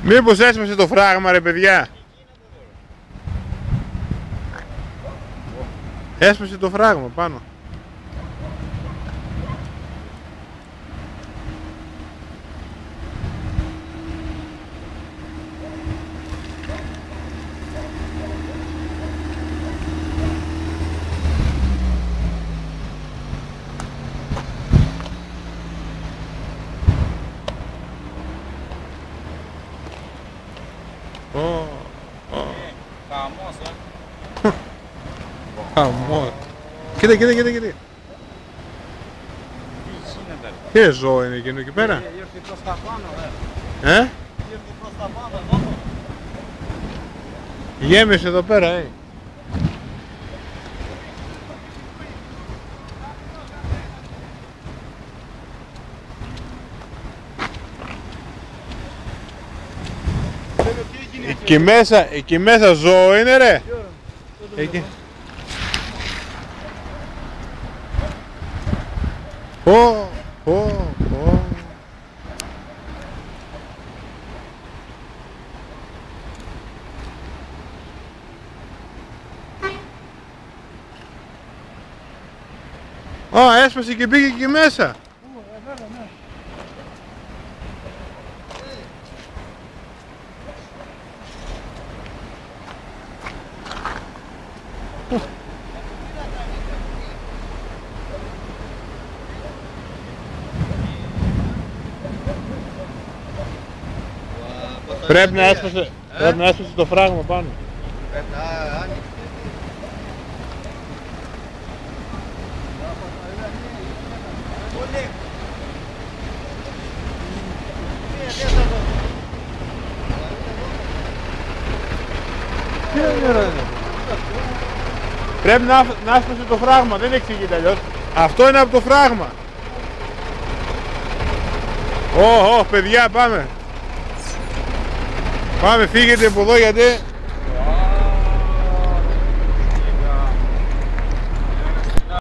Μήπως έσπασε το φράγμα ρε παιδιά? Έσπασε το φράγμα πάνω. Χαμός. Κοίτα. Τι ζώο είναι εκείνο εκεί πέρα? Ήρθε προς τα πάνω, Ήρθε προς τα πάνω, εδώ. Γέμισε εδώ πέρα, Εκεί μέσα ζώο είναι ρε? Εκεί. Έσπασε και πήγε εκεί μέσα. Πρέπει να έσπασε το φράγμα πάνω. Πρέπει να έσπασε το φράγμα, δεν εξηγείται αλλιώς. Αυτό είναι από το φράγμα. Παιδιά πάμε. Πάμε, φύγετε από εδώ γιατί